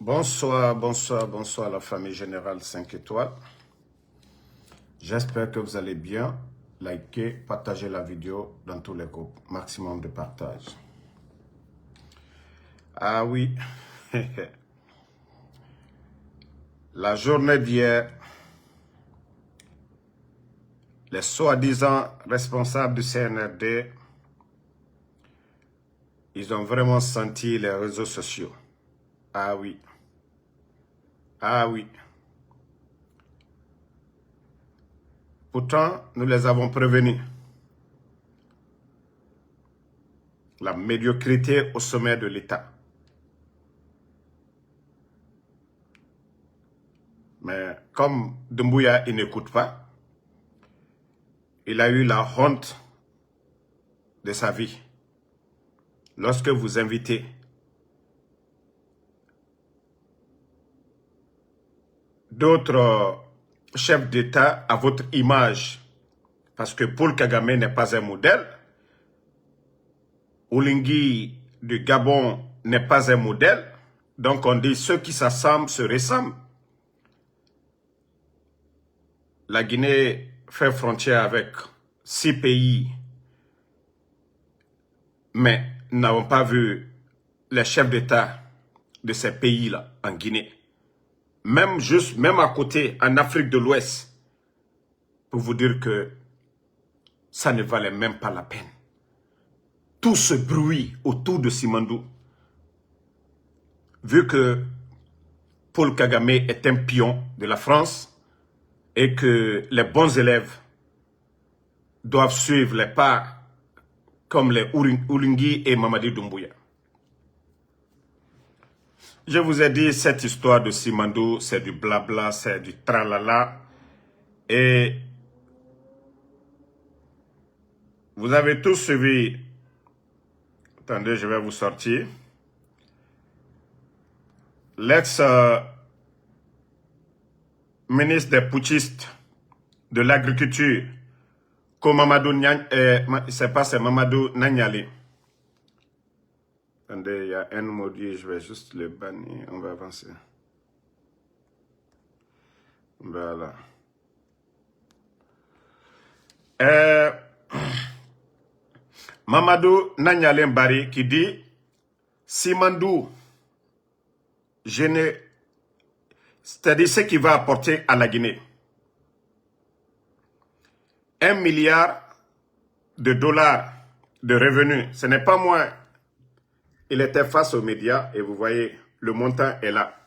Bonsoir, bonsoir, bonsoir la famille Générale 5 étoiles. J'espère que vous allez bien. Likez, partagez la vidéo dans tous les groupes. Maximum de partage. Ah oui. La journée d'hier, les soi-disant responsables du CNRD, ils ont vraiment senti les réseaux sociaux. Ah oui. Ah oui. Pourtant, nous les avons prévenus. La médiocrité au sommet de l'État. Mais comme Doumbouya, il n'écoute pas, il a eu la honte de sa vie. Lorsque vous invitez d'autres chefs d'État à votre image, parce que Paul Kagame n'est pas un modèle, Olingi du Gabon n'est pas un modèle, donc on dit ceux qui s'assemblent se ressemblent. La Guinée fait frontière avec 6 pays, mais nous n'avons pas vu les chefs d'État de ces pays-là en Guinée. Même à côté, en Afrique de l'Ouest, pour vous dire que ça ne valait même pas la peine. Tout ce bruit autour de Simandou, vu que Paul Kagame est un pion de la France et que les bons élèves doivent suivre les pas comme les Oulingui et Mamadi Doumbouya. Je vous ai dit, cette histoire de Simandou, c'est du blabla, c'est du tralala. Et vous avez tous suivi. Attendez, je vais vous sortir. L'ex-ministre des putschistes de l'agriculture, Mamadou Nanyali. Attendez, il y a un maudit, je vais juste le bannir. On va avancer. Voilà. Mamadou Nanyali Mbari qui dit Simandou, c'est-à-dire ce qu'il va apporter à la Guinée. 1 milliard de dollars de revenus. Ce n'est pas moins. Il était face aux médias et vous voyez, le montant est là.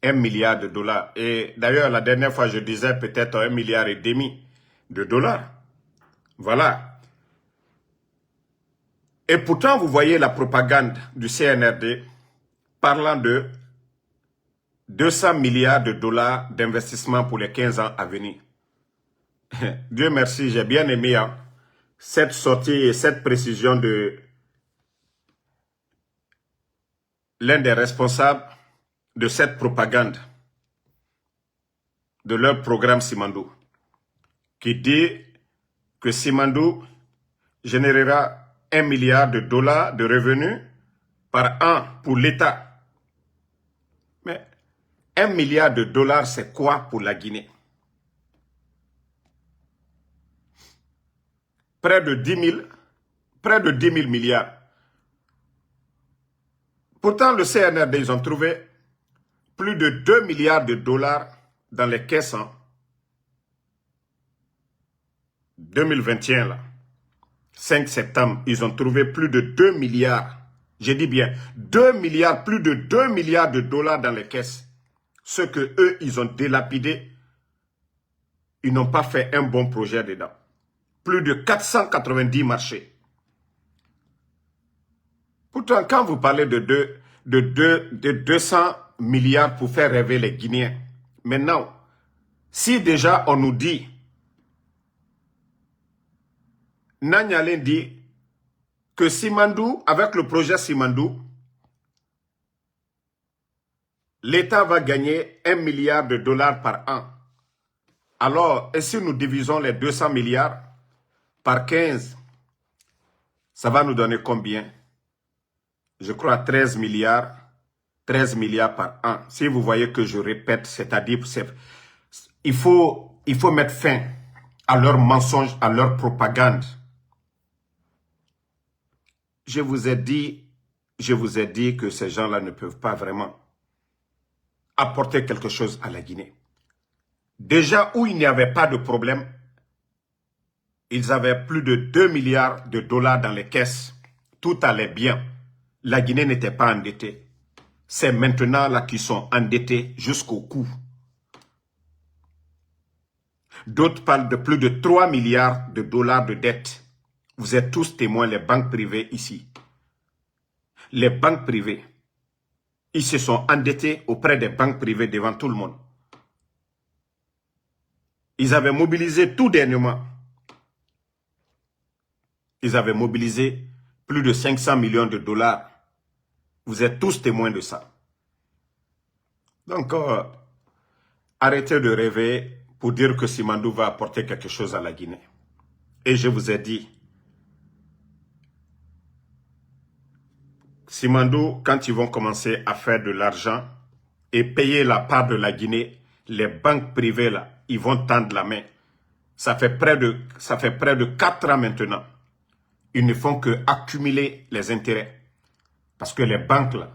1 milliard de dollars. Et d'ailleurs, la dernière fois, je disais peut-être 1,5 milliard de dollars. Voilà. Et pourtant, vous voyez la propagande du CNRD parlant de 200 milliards de dollars d'investissement pour les 15 ans à venir. Dieu merci, j'ai bien aimé cette sortie et cette précision de l'un des responsables de cette propagande, de leur programme Simandou, qui dit que Simandou générera 1 milliard de dollars de revenus par an pour l'État. Mais 1 milliard de dollars, c'est quoi pour la Guinée? Près de 10 000 milliards. Pourtant, le CNRD, ils ont trouvé plus de 2 milliards de dollars dans les caisses en 2021, là. 5 septembre, ils ont trouvé plus de 2 milliards. Je dis bien 2 milliards, plus de 2 milliards de dollars dans les caisses. Ce que eux, ils ont délapidé, ils n'ont pas fait un bon projet dedans. Plus de 490 marchés. Pourtant, quand vous parlez de 200 milliards pour faire rêver les Guinéens, maintenant, si déjà on nous dit, Nanyalen dit que Simandou, avec le projet Simandou, l'État va gagner 1 milliard de dollars par an. Alors, et si nous divisons les 200 milliards par 15, ça va nous donner combien? Je crois 13 milliards 13 milliards par an. Si vous voyez que je répète, c'est-à-dire, il faut mettre fin à leurs mensonges, à leur propagande. Je vous ai dit que ces gens-là ne peuvent pas vraiment apporter quelque chose à la Guinée. Déjà où il n'y avait pas de problème, ils avaient plus de 2 milliards de dollars dans les caisses. Tout allait bien. La Guinée n'était pas endettée. C'est maintenant là qu'ils sont endettés jusqu'au cou. D'autres parlent de plus de 3 milliards de dollars de dettes. Vous êtes tous témoins, les banques privées ici. Les banques privées, ils se sont endettés auprès des banques privées devant tout le monde. Ils avaient mobilisé tout dernièrement. Ils avaient mobilisé plus de 500 millions de dollars. Vous êtes tous témoins de ça. Donc, arrêtez de rêver pour dire que Simandou va apporter quelque chose à la Guinée. Et je vous ai dit, Simandou, quand ils vont commencer à faire de l'argent et payer la part de la Guinée, les banques privées, là, ils vont tendre la main. Ça fait près de 4 ans maintenant. Ils ne font que accumuler les intérêts. Parce que les banques, là,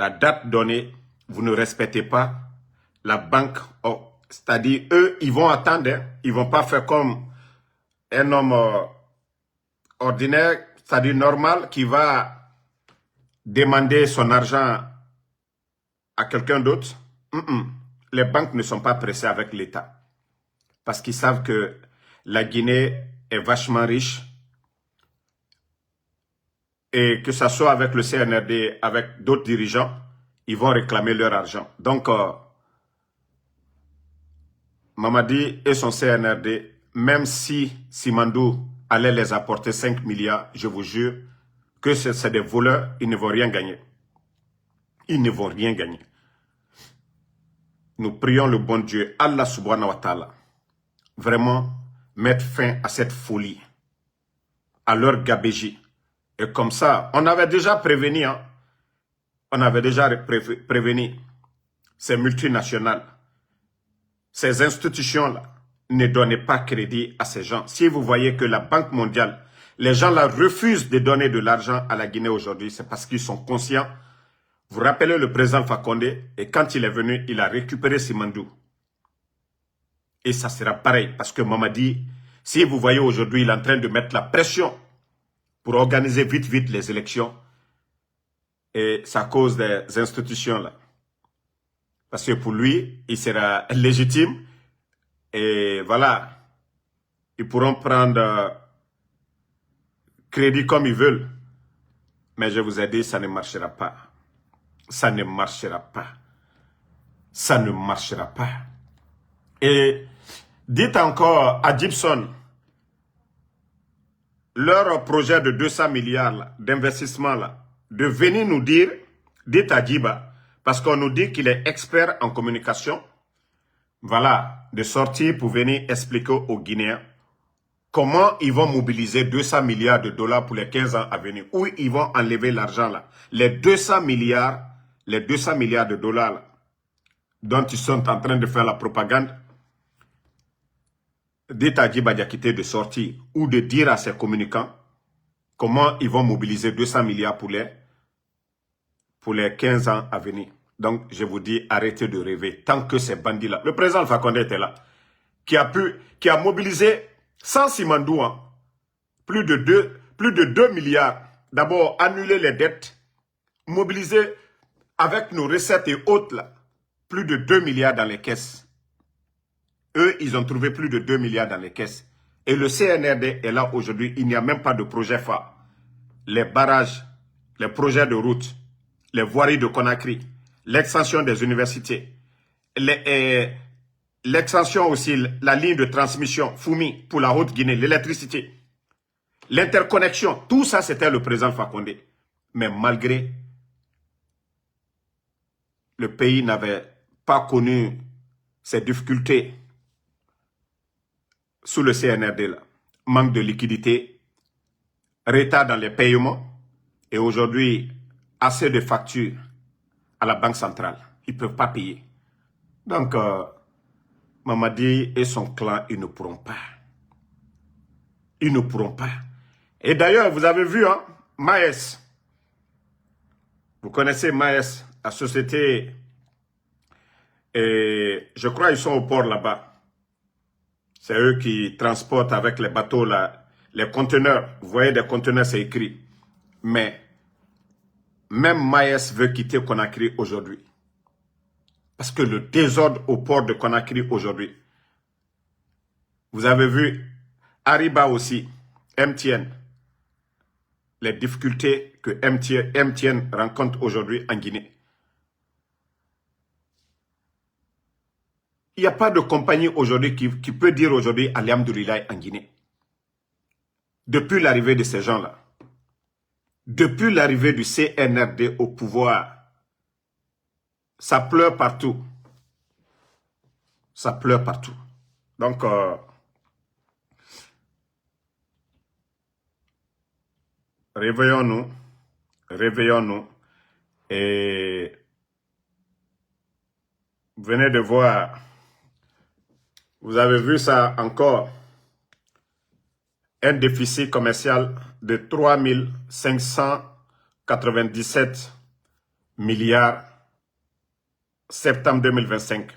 la date donnée, vous ne respectez pas. La banque, c'est-à-dire, eux, ils vont attendre. Hein. Ils ne vont pas faire comme un homme ordinaire, c'est-à-dire normal, qui va demander son argent à quelqu'un d'autre. Les banques ne sont pas pressées avec l'État. Parce qu'ils savent que la Guinée est vachement riche. Et que ce soit avec le CNRD, avec d'autres dirigeants, ils vont réclamer leur argent. Donc, Mamadi et son CNRD, même si Simandou allait les apporter 5 milliards, je vous jure que c'est des voleurs, ils ne vont rien gagner. Ils ne vont rien gagner. Nous prions le bon Dieu, Allah subhanahu wa ta'ala, vraiment mettre fin à cette folie, à leur gabégie. Et comme ça, on avait déjà prévenu, hein? On avait déjà prévenu ces multinationales, ces institutions-là, ne donnez pas crédit à ces gens. Si vous voyez que la Banque mondiale, les gens là refusent de donner de l'argent à la Guinée aujourd'hui, c'est parce qu'ils sont conscients. Vous rappelez le président Fakonde, et quand il est venu, il a récupéré Simandou. Et ça sera pareil, parce que Mamadi, si vous voyez aujourd'hui, il est en train de mettre la pression pour organiser vite les élections. Et c'est à cause des institutions là. Parce que pour lui, il sera légitime. Et voilà, ils pourront prendre crédit comme ils veulent. Mais je vous ai dit, ça ne marchera pas. Ça ne marchera pas. Ça ne marchera pas. Et dites encore à Gibson, leur projet de 200 milliards d'investissement, de venir nous dire, dites à Djiba, parce qu'on nous dit qu'il est expert en communication, voilà, de sortir pour venir expliquer aux Guinéens comment ils vont mobiliser 200 milliards de dollars pour les 15 ans à venir. Où ils vont enlever l'argent là. Les 200 milliards de dollars là, dont ils sont en train de faire la propagande. Dites à Djiba Diakité de sortir ou de dire à ses communicants comment ils vont mobiliser 200 milliards pour les 15 ans à venir. Donc, je vous dis, arrêtez de rêver. Tant que ces bandits-là, le président Fakonde était là, qui a mobilisé sans Simandou, hein, plus de 2 milliards. D'abord, annuler les dettes, mobiliser avec nos recettes et autres, là, plus de 2 milliards dans les caisses. Eux, ils ont trouvé plus de 2 milliards dans les caisses. Et le CNRD est là aujourd'hui, il n'y a même pas de projet phare. Les barrages, les projets de route, les voiries de Conakry, l'extension des universités, l'extension aussi, la ligne de transmission, Foumi, pour la Haute-Guinée, l'électricité, l'interconnexion, tout ça c'était le président Fakonde. Mais malgré, le pays n'avait pas connu ces difficultés sous le CNRD, là. Manque de liquidité, retard dans les paiements, et aujourd'hui, assez de factures à la Banque centrale. Ils ne peuvent pas payer. Donc, Mamadi et son clan, ils ne pourront pas. Ils ne pourront pas. Et d'ailleurs, vous avez vu, hein, Maes. Vous connaissez Maes, la société. Et je crois qu'ils sont au port là-bas. C'est eux qui transportent avec les bateaux là, les conteneurs. Vous voyez, des conteneurs, c'est écrit. Mais même Maes veut quitter Conakry aujourd'hui. Parce que le désordre au port de Conakry aujourd'hui. Vous avez vu Ariba aussi, MTN. Les difficultés que MTN rencontre aujourd'hui en Guinée. Il n'y a pas de compagnie aujourd'hui qui peut dire aujourd'hui Alhamdoulilah en Guinée. Depuis l'arrivée de ces gens-là. Depuis l'arrivée du CNRD au pouvoir, ça pleure partout. Ça pleure partout. Donc, réveillons-nous. Réveillons-nous. Et vous venez de voir, vous avez vu ça encore, un déficit commercial de 3 597 milliards septembre 2025.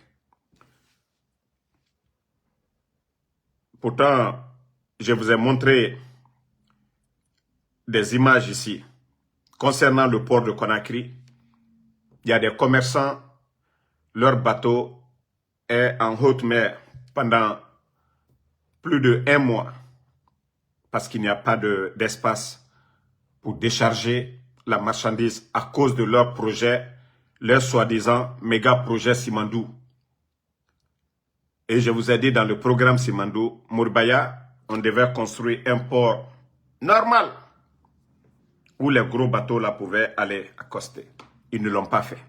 Pourtant, je vous ai montré des images ici concernant le port de Conakry. Il y a des commerçants, leur bateau est en haute mer pendant plus de 1 mois parce qu'il n'y a pas d'espace pour décharger la marchandise à cause de leur projet, leur soi-disant méga projet Simandou. Et je vous ai dit dans le programme Simandou, Mourbaya, on devait construire un port normal où les gros bateaux là pouvaient aller accoster. Ils ne l'ont pas fait.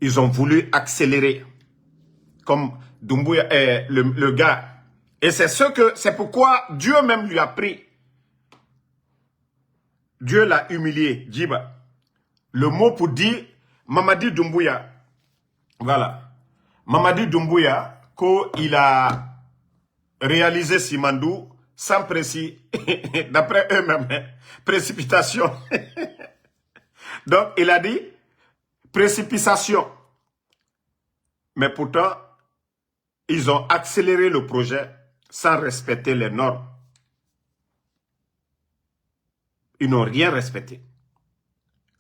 Ils ont voulu accélérer comme Doumbouya, le gars. Et c'est pourquoi Dieu même lui a pris. Dieu l'a humilié, Djiba. Le mot pour dire Mamadi Doumbouya. Voilà. Mamadi Doumbouya, qu'il a réalisé Simandou sans d'après eux-mêmes, précipitation. Donc, il a dit précipitation. Mais pourtant, ils ont accéléré le projet sans respecter les normes. Ils n'ont rien respecté.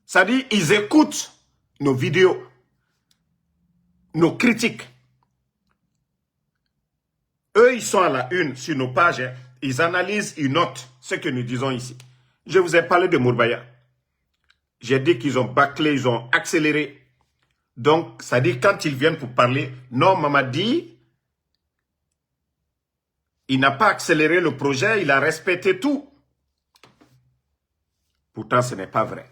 Ça dit, ils écoutent nos vidéos, nos critiques. Eux, ils sont à la une sur nos pages. Hein. Ils analysent, ils notent ce que nous disons ici. Je vous ai parlé de Mourbaya. J'ai dit qu'ils ont bâclé, ils ont accéléré. Donc, ça dit, quand ils viennent pour parler, non, Mamadi, il n'a pas accéléré le projet, il a respecté tout. Pourtant, ce n'est pas vrai.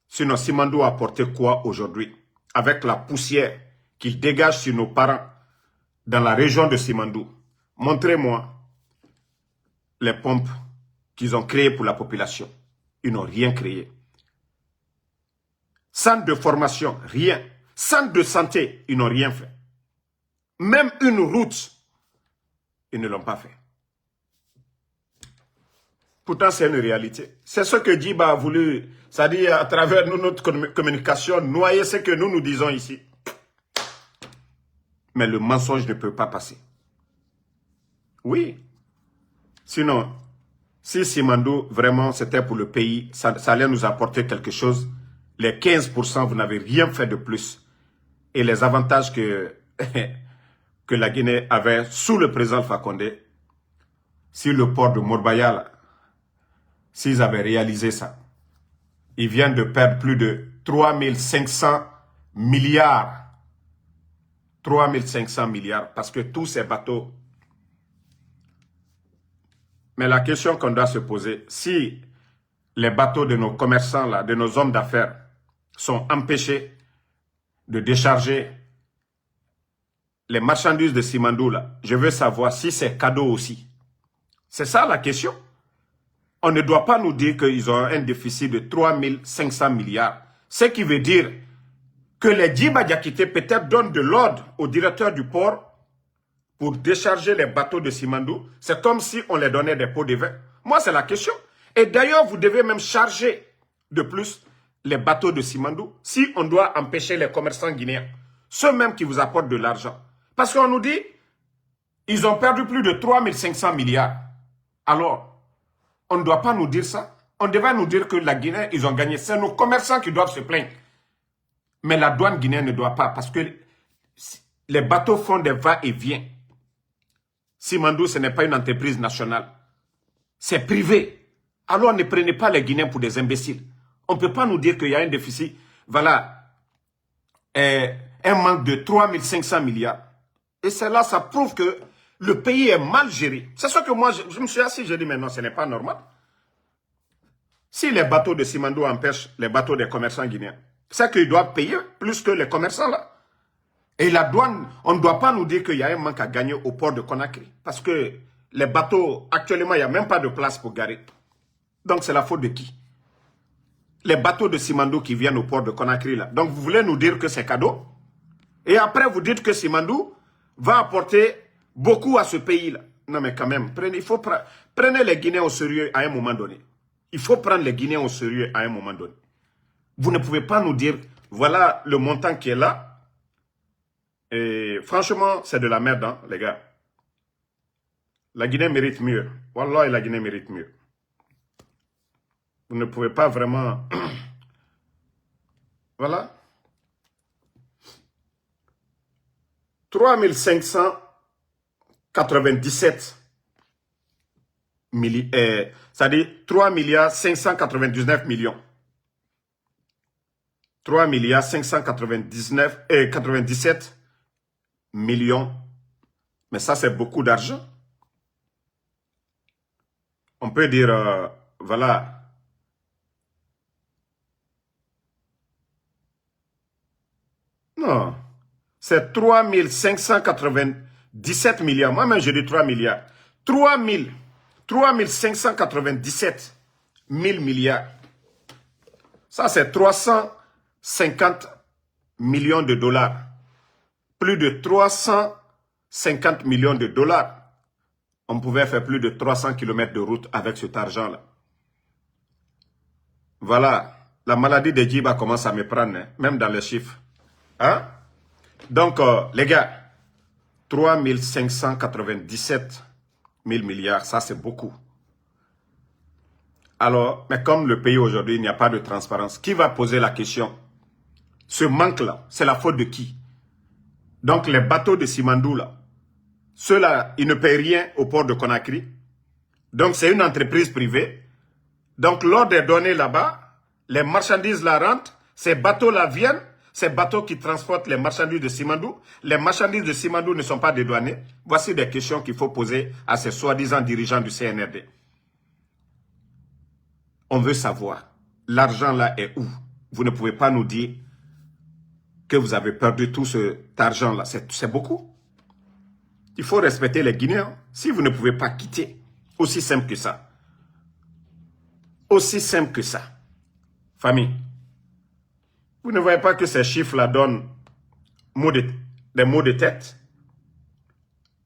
Sinon, Simandou a apporté quoi aujourd'hui? Avec la poussière qu'il dégage sur nos parents dans la région de Simandou. Montrez-moi les pompes qu'ils ont créées pour la population. Ils n'ont rien créé. Centre de formation, rien. Centre de santé, ils n'ont rien fait. Même une route, ils ne l'ont pas fait. Pourtant, c'est une réalité. C'est ce que Djiba a voulu, c'est-à-dire à travers notre communication, noyer ce que nous disons ici. Mais le mensonge ne peut pas passer. Oui. Sinon, si Simandou, vraiment, c'était pour le pays, ça allait nous apporter quelque chose. Les 15%, vous n'avez rien fait de plus. Et les avantages que la Guinée avait sous le président Fakonde, si le port de Mourbaya, s'ils avaient réalisé ça, ils viennent de perdre plus de 3500 milliards. 3500 milliards, parce que tous ces bateaux. Mais la question qu'on doit se poser, si les bateaux de nos commerçants, là, de nos hommes d'affaires, sont empêchés de décharger les marchandises de Simandou, là, je veux savoir si c'est cadeau aussi. C'est ça la question. on ne doit pas nous dire qu'ils ont un déficit de 3500 milliards. Ce qui veut dire que les Djiba Diakité peut-être donnent de l'ordre au directeur du port pour décharger les bateaux de Simandou. C'est comme si on les donnait des pots de vin. Moi, c'est la question. Et d'ailleurs, vous devez même charger de plus les bateaux de Simandou si on doit empêcher les commerçants guinéens. Ceux mêmes qui vous apportent de l'argent. Parce qu'on nous dit, ils ont perdu plus de 3500 milliards. Alors, on ne doit pas nous dire ça. On devait nous dire que la Guinée, ils ont gagné. C'est nos commerçants qui doivent se plaindre. Mais la douane guinéenne ne doit pas parce que les bateaux font des va-et-vient. Simandou, ce n'est pas une entreprise nationale. C'est privé. Alors ne prenez pas les Guinéens pour des imbéciles. On ne peut pas nous dire qu'il y a un déficit. Voilà. Un manque de 3500 milliards. Et c'est là, ça prouve que le pays est mal géré. C'est ce que moi, je me suis assis, j'ai dit, mais non, ce n'est pas normal. Si les bateaux de Simandou empêchent les bateaux des commerçants guinéens, c'est qu'ils doivent payer plus que les commerçants là. Et la douane, on ne doit pas nous dire qu'il y a un manque à gagner au port de Conakry. Parce que les bateaux, actuellement, il n'y a même pas de place pour garer. Donc c'est la faute de qui? Les bateaux de Simandou qui viennent au port de Conakry là. Donc vous voulez nous dire que c'est cadeau? Et après vous dites que Simandou va apporter beaucoup à ce pays-là. Non mais quand même, prenez les Guinéens au sérieux à un moment donné. Il faut prendre les Guinéens au sérieux à un moment donné. Vous ne pouvez pas nous dire, voilà le montant qui est là. Et franchement, c'est de la merde, hein, les gars. La Guinée mérite mieux. Wallah, la Guinée mérite mieux. Vous ne pouvez pas vraiment... Voilà. 3597 c'est-à-dire 3 milliards 599 millions. 3 milliards 97 millions. Mais ça, c'est beaucoup d'argent. On peut dire, voilà. Non. C'est 3 597 milliards. Moi-même, je dis 3 milliards. 3 597 000 milliards. Ça, c'est 350 millions de dollars. Plus de 350 millions de dollars. On pouvait faire plus de 300 km de route avec cet argent-là. Voilà. La maladie de Djiba commence à me prendre, hein, même dans les chiffres. Hein? Donc, les gars, 3 597 000 milliards, ça c'est beaucoup. Alors, mais comme le pays aujourd'hui, il n'y a pas de transparence, qui va poser la question? Ce manque-là, c'est la faute de qui? Donc, les bateaux de Simandou, là, ceux-là, ils ne paient rien au port de Conakry. Donc, c'est une entreprise privée. Donc, l'ordre est donné là-bas, les marchandises la rentrent, ces bateaux-là viennent, ces bateaux qui transportent les marchandises de Simandou, les marchandises de Simandou ne sont pas dédouanées. Voici des questions qu'il faut poser à ces soi-disant dirigeants du CNRD. On veut savoir, l'argent là est où? Vous ne pouvez pas nous dire que vous avez perdu tout cet argent-là. C'est beaucoup. Il faut respecter les Guinéens. Si vous ne pouvez pas quitter, aussi simple que ça. Aussi simple que ça. Famille, vous ne voyez pas que ces chiffres-là donnent des mots de tête?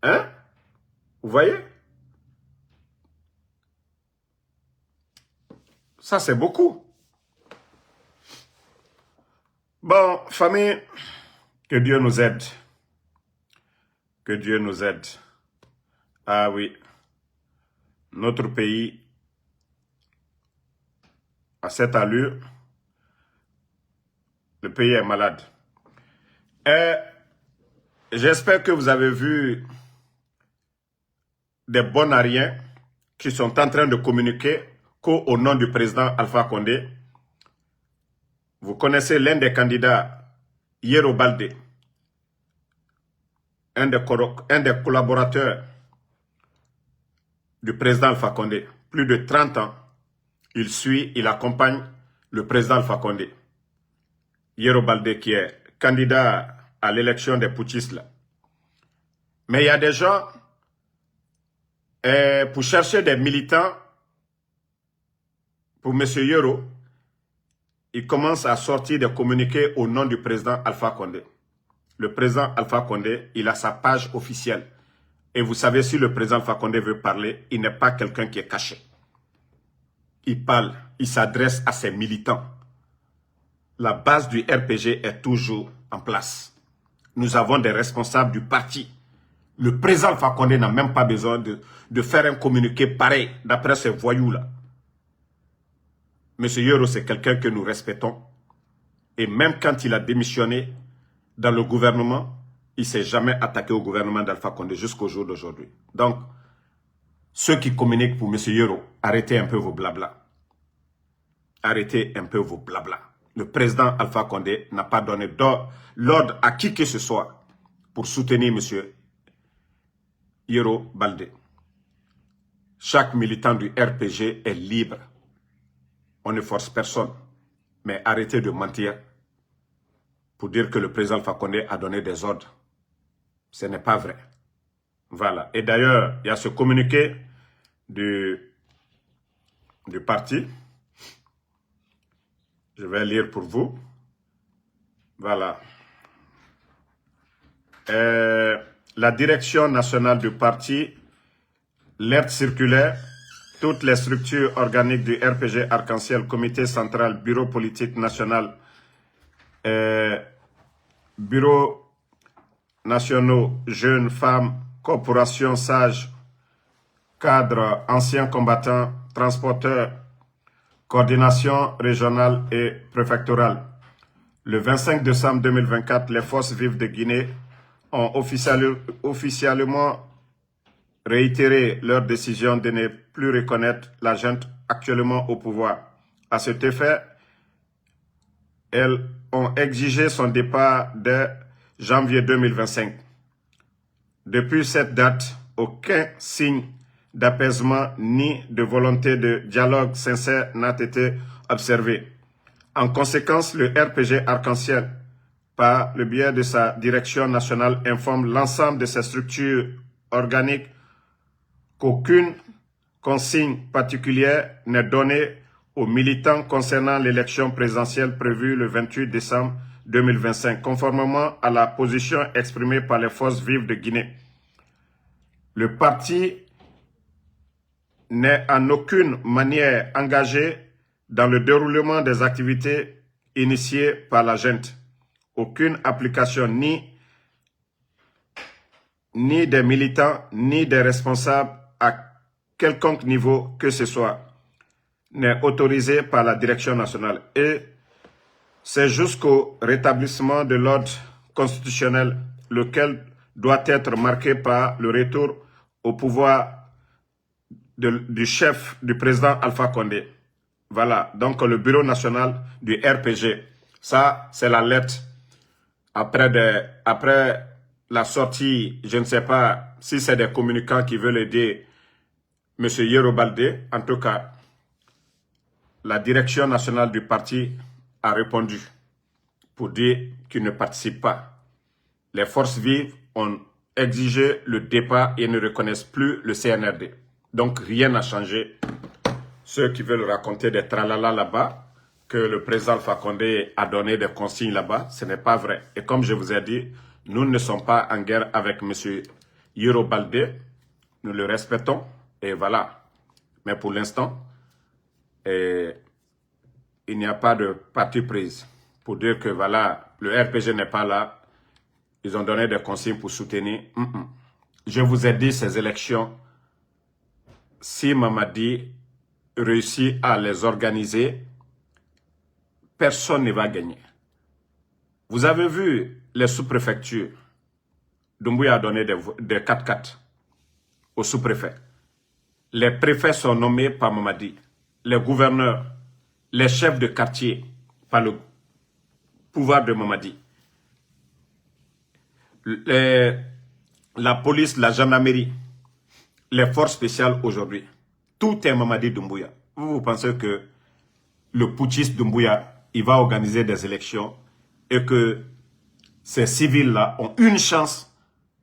Hein? Vous voyez? Ça, c'est beaucoup. Bon, famille, que Dieu nous aide. Que Dieu nous aide. Ah oui, notre pays, à cette allure, le pays est malade. J'espère que vous avez vu des bonariens qui sont en train de communiquer qu'au nom du président Alpha Condé. Vous connaissez l'un des candidats, Yero Baldé, un des collaborateurs du président Alpha Condé. Plus de 30 ans, il accompagne le président Alpha Condé. Yero Baldé qui est candidat à l'élection des putschistes là. Mais il y a des gens, pour chercher des militants pour M. Yoro, il commence à sortir des communiqués au nom du président Alpha Condé. Le président Alpha Condé, il a sa page officielle. Et vous savez, si le président Alpha Condé veut parler, il n'est pas quelqu'un qui est caché. Il parle, il s'adresse à ses militants. La base du RPG est toujours en place. Nous avons des responsables du parti. Le président Alpha Condé n'a même pas besoin de faire un communiqué pareil d'après ces voyous-là. Monsieur Yoro, c'est quelqu'un que nous respectons. Et même quand il a démissionné dans le gouvernement, il ne s'est jamais attaqué au gouvernement d'Alpha Condé jusqu'au jour d'aujourd'hui. Donc, ceux qui communiquent pour monsieur Yoro, arrêtez un peu vos blabla. Arrêtez un peu vos blabla. Le président Alpha Condé n'a pas donné l'ordre à qui que ce soit pour soutenir monsieur Yoro Baldé. Chaque militant du RPG est libre. On ne force personne. Mais arrêtez de mentir pour dire que le président Alpha Condé a donné des ordres. Ce n'est pas vrai. Voilà. Et d'ailleurs, il y a ce communiqué du parti. Je vais lire pour vous. Voilà. La direction nationale du parti, l'alerte circulaire, toutes les structures organiques du RPG Arc-en-Ciel, comité central, bureau politique national, bureaux nationaux, jeunes, femmes, corporations, sages, cadres, anciens combattants, transporteurs, coordination régionale et préfectorale. Le 25 décembre 2024, les forces vives de Guinée ont officiellement réitéré leur décision de ne plus reconnaître la junte actuellement au pouvoir. À cet effet, elles ont exigé son départ dès janvier 2025. Depuis cette date, aucun signe d'apaisement ni de volonté de dialogue sincère n'a été observé. En conséquence, le RPG Arc-en-Ciel, par le biais de sa direction nationale, informe l'ensemble de ses structures organiques qu'aucune consigne particulière n'est donnée aux militants concernant l'élection présidentielle prévue le 28 décembre 2025, conformément à la position exprimée par les forces vives de Guinée. Le parti n'est en aucune manière engagé dans le déroulement des activités initiées par la junte. Aucune application ni des militants, ni des responsables à quelconque niveau que ce soit n'est autorisée par la direction nationale. Et c'est jusqu'au rétablissement de l'ordre constitutionnel, lequel doit être marqué par le retour au pouvoir du chef, du président Alpha Condé. Voilà, donc le bureau national du RPG. Ça, c'est la lettre. Après la sortie, je ne sais pas si c'est des communicants qui veulent aider M. Yoro Baldé. En tout cas, la direction nationale du parti a répondu pour dire qu'il ne participe pas. Les forces vives ont exigé le départ et ne reconnaissent plus le CNRD. Donc rien n'a changé. Ceux qui veulent raconter des tralala là-bas, que le président Alpha Condé a donné des consignes là-bas, ce n'est pas vrai. Et comme je vous ai dit, nous ne sommes pas en guerre avec M. Yoro Baldé. Nous le respectons et voilà. Mais pour l'instant, il n'y a pas de parti prise pour dire que voilà, le RPG n'est pas là. Ils ont donné des consignes pour soutenir. Je vous ai dit, ces élections, si Mamadi réussit à les organiser, personne ne va gagner. Vous avez vu les sous-préfectures. Doumbouya a donné des 4x4 aux sous-préfets. Les préfets sont nommés par Mamadi. Les gouverneurs, les chefs de quartier par le pouvoir de Mamadi. La police, la gendarmerie, les forces spéciales aujourd'hui. Tout est Mamadi Doumbouya. Vous pensez que le putschiste Doumbouya, il va organiser des élections et que ces civils-là ont une chance?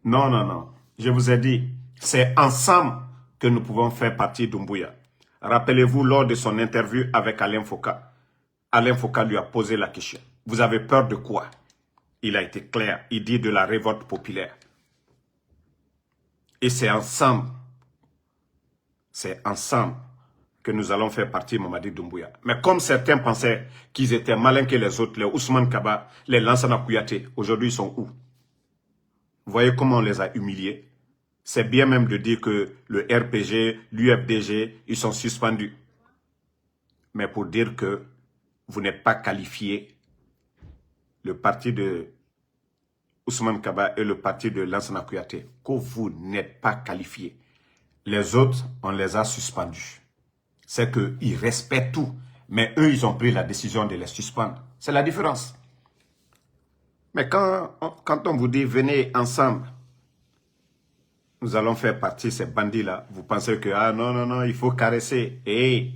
Non, non, non. Je vous ai dit, c'est ensemble que nous pouvons faire partie Doumbouya. Rappelez-vous, lors de son interview avec Alain Foucault lui a posé la question. Vous avez peur de quoi? Il a été clair. Il dit de la révolte populaire. Et c'est ensemble que nous allons faire partie Mamadi Doumbouya. Mais comme certains pensaient qu'ils étaient malins que les autres, les Ousmane Kaba, les Lansana Kouyaté, aujourd'hui ils sont où? Vous voyez comment on les a humiliés? C'est bien même de dire que le RPG, l'UFDG, ils sont suspendus. Mais pour dire que vous n'êtes pas qualifié, le parti de Ousmane Kaba et le parti de Lansana Kouyaté, que vous n'êtes pas qualifié. Les autres, on les a suspendus. C'est qu'ils respectent tout. Mais eux, ils ont pris la décision de les suspendre. C'est la différence. Mais quand on vous dit, venez ensemble, nous allons faire partie de ces bandits-là, vous pensez que, ah non, non, non, il faut caresser. Et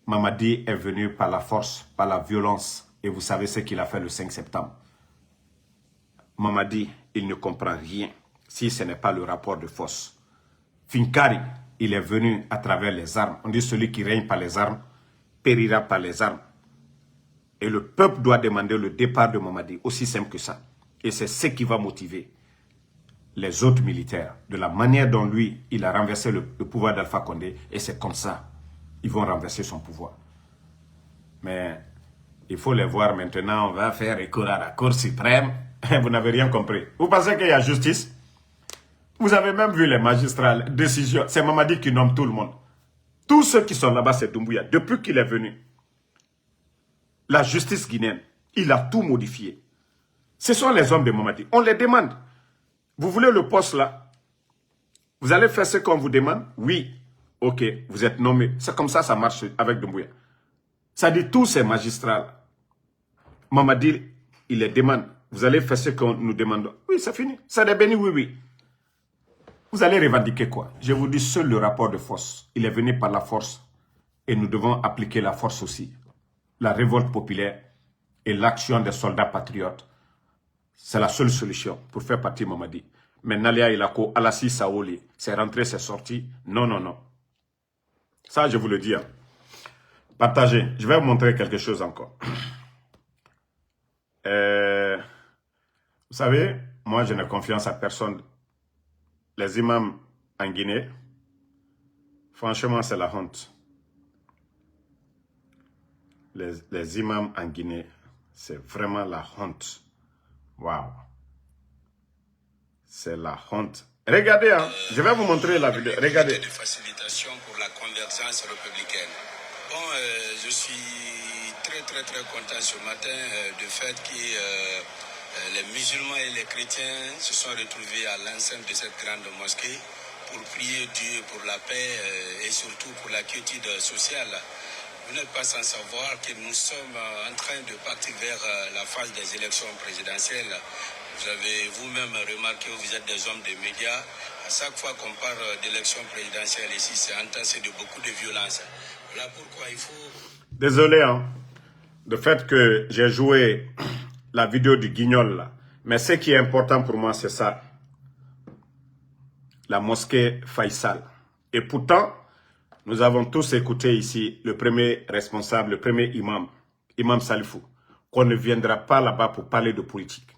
Mamadi est venu par la force, par la violence. Et vous savez ce qu'il a fait le 5 septembre. Mamadi, il ne comprend rien si ce n'est pas le rapport de force. Finkari, il est venu à travers les armes. On dit celui qui règne par les armes, périra par les armes. Et le peuple doit demander le départ de Mamadi, aussi simple que ça. Et c'est ce qui va motiver les autres militaires, de la manière dont lui, il a renversé le pouvoir d'Alpha Condé. Et c'est comme ça, ils vont renverser son pouvoir. Mais il faut les voir maintenant, on va faire recours à la Cour suprême. Vous n'avez rien compris. Vous pensez qu'il y a justice? Vous avez même vu les magistrats, les décisions. C'est Mamadi qui nomme tout le monde. Tous ceux qui sont là-bas, c'est Doumbouya. Depuis qu'il est venu, la justice guinéenne, il a tout modifié. Ce sont les hommes de Mamadi. On les demande. Vous voulez le poste là? Vous allez faire ce qu'on vous demande? Oui. Ok, vous êtes nommé. C'est comme ça, ça marche avec Doumbouya. Ça dit tous ces magistrats là. Mamadi, il les demande. Vous allez faire ce qu'on nous demande? Oui, c'est fini. Ça est béni, oui, oui. Vous allez revendiquer quoi? Je vous dis, seul le rapport de force. Il est venu par la force. Et nous devons appliquer la force aussi. La révolte populaire et l'action des soldats patriotes. C'est la seule solution pour faire partie de Mamadi. Mais Nalia Ilako, Alassi Saoli, c'est rentré, c'est sorti. Non, non, non. Ça, je vous le dis. Hein. Partagez. Je vais vous montrer quelque chose encore. Vous savez, moi, je n'ai confiance à personne. Les imams en Guinée, franchement, c'est la honte. Les imams en Guinée, c'est vraiment la honte. Waouh. C'est la honte. Regardez, hein, je vais vous montrer la vidéo. Regardez. De facilitation pour la convergence républicaine. Bon, je suis très content ce matin du fait que les musulmans et les chrétiens se sont retrouvés à l'enceinte de cette grande mosquée pour prier Dieu pour la paix et surtout pour la quiétude sociale. Vous n'êtes pas sans savoir que nous sommes en train de partir vers la phase des élections présidentielles. Vous avez vous-même remarqué, vous êtes des hommes de médias. À chaque fois qu'on parle d'élections présidentielles ici, c'est entassé de beaucoup de violence. Voilà pourquoi il faut... Désolé, hein, le fait que j'ai joué la vidéo du guignol là. Mais ce qui est important pour moi, c'est ça. La mosquée Faisal. Et pourtant, nous avons tous écouté ici le premier responsable, le premier imam, Imam Salifou, qu'on ne viendra pas là-bas pour parler de politique.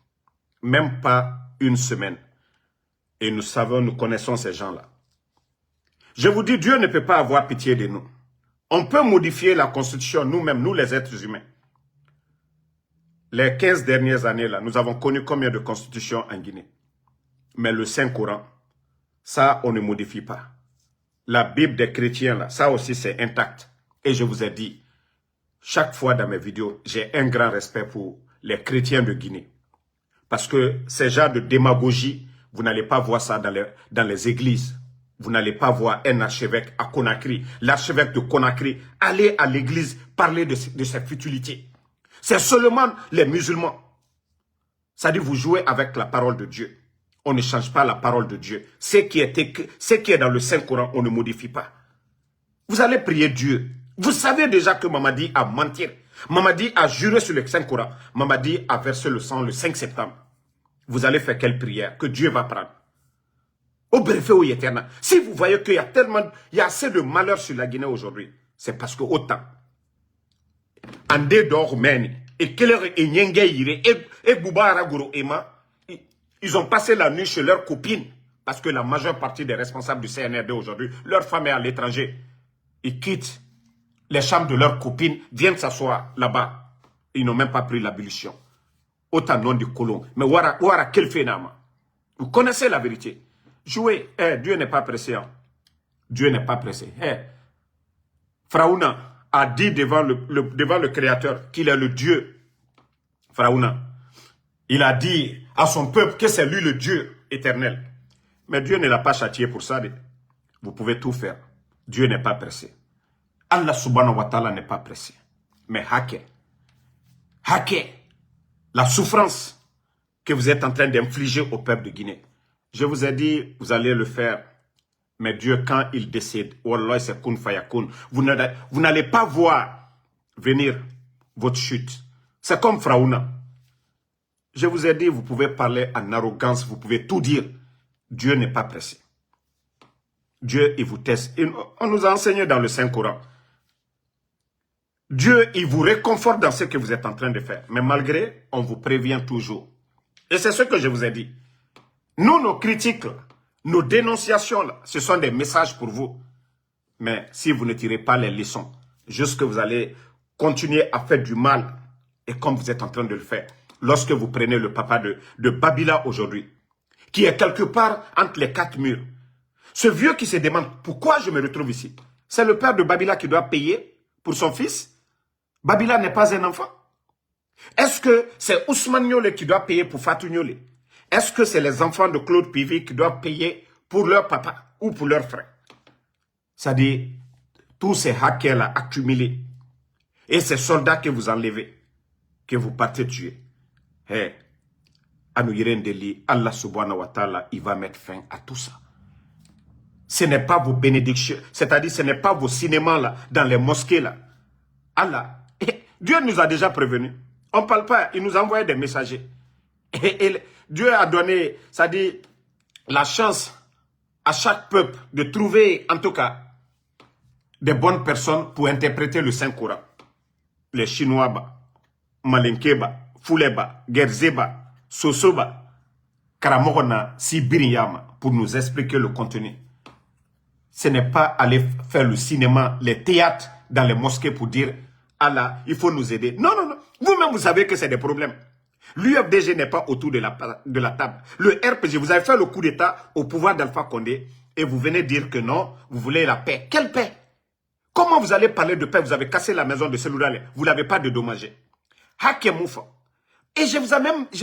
Même pas une semaine. Et nous savons, nous connaissons ces gens-là. Je vous dis, Dieu ne peut pas avoir pitié de nous. On peut modifier la constitution nous-mêmes, nous les êtres humains. Les 15 dernières années, là, nous avons connu combien de constitutions en Guinée? Mais le Saint-Coran, ça, on ne modifie pas. La Bible des chrétiens, là, ça aussi, c'est intact. Et je vous ai dit, chaque fois dans mes vidéos, j'ai un grand respect pour les chrétiens de Guinée. Parce que ces genres de démagogie, vous n'allez pas voir ça dans les églises. Vous n'allez pas voir un archevêque à Conakry. L'archevêque de Conakry, aller à l'église parler de cette futilité. C'est seulement les musulmans. C'est-à-dire vous jouez avec la parole de Dieu. On ne change pas la parole de Dieu. Ce qui est dans le Saint-Coran, on ne modifie pas. Vous allez prier Dieu. Vous savez déjà que Mamadi a menti. Mamadi a juré sur le Saint-Coran. Mamadi a versé le sang le 5 septembre. Vous allez faire quelle prière que Dieu va prendre? Au bref, au éternel. Si vous voyez qu'il y a tellement, il y a assez de malheur sur la Guinée aujourd'hui, c'est parce que autant, en dehors même, et Keller et Nyengeire et Boubara Goro Ema, ils ont passé la nuit chez leurs copines, parce que la majeure partie des responsables du CNRD aujourd'hui, leur femme est à l'étranger. Ils quittent les chambres de leurs copines, viennent s'asseoir là-bas. Ils n'ont même pas pris l'abolition. Autant nom du colon. Mais Ouara, quel phénomène. Vous connaissez la vérité. Jouez. Dieu n'est pas pressé. Hein. Dieu n'est pas pressé. Pharaona a dit devant le Créateur qu'il est le Dieu. Pharaona. Il a dit à son peuple que c'est lui le Dieu éternel. Mais Dieu ne l'a pas châtié pour ça. Vous pouvez tout faire. Dieu n'est pas pressé. Allah subhanahu wa ta'ala n'est pas pressé. Mais hacker la souffrance que vous êtes en train d'infliger au peuple de Guinée. Je vous ai dit, vous allez le faire. Mais Dieu, quand il décide, Wallah, c'est kun fayakun. Vous n'allez pas voir venir votre chute. C'est comme Pharaona. Je vous ai dit, vous pouvez parler en arrogance, vous pouvez tout dire. Dieu n'est pas pressé. Dieu, il vous teste. On nous a enseigné dans le Saint-Coran. Dieu, il vous réconforte dans ce que vous êtes en train de faire. Mais malgré, on vous prévient toujours. Et c'est ce que je vous ai dit. Nous, nos critiques, nos dénonciations, là, ce sont des messages pour vous. Mais si vous ne tirez pas les leçons, jusque vous allez continuer à faire du mal, et comme vous êtes en train de le faire, lorsque vous prenez le papa de Babila aujourd'hui, qui est quelque part entre les quatre murs, ce vieux qui se demande pourquoi je me retrouve ici, c'est le père de Babila qui doit payer pour son fils. Babila n'est pas un enfant. Est-ce que c'est Ousmane Niolé qui doit payer pour Fatou Niolé? Est-ce que c'est les enfants de Claude Pivi qui doivent payer pour leur papa ou pour leur frère? C'est-à-dire, tous ces hackers-là accumulés et ces soldats que vous enlevez, que vous partez tuer, Allah subhanahu wa ta'ala, il va mettre fin à tout ça. Ce n'est pas vos bénédictions, c'est-à-dire ce n'est pas vos cinémas là, dans les mosquées là. Allah, Dieu nous a déjà prévenus. On ne parle pas, il nous a envoyé des messagers. Et Dieu a donné, c'est-à-dire la chance à chaque peuple de trouver, en tout cas, des bonnes personnes pour interpréter le Saint-Coran. Les Chinois, Malinkeba, Fuleba, Gerzeba, Sosoba, Karamorona, Sibiriyama, pour nous expliquer le contenu. Ce n'est pas aller faire le cinéma, les théâtres dans les mosquées pour dire Allah, il faut nous aider. Non, non, non. Vous-même, vous savez que c'est des problèmes. L'UFDG n'est pas autour de la table. Le RPG, vous avez fait le coup d'État au pouvoir d'Alpha Condé et vous venez dire que non, vous voulez la paix. Quelle paix? Comment vous allez parler de paix? Vous avez cassé la maison de Seloudalé. Vous ne l'avez pas dédommagé. Hakemoufa. Et je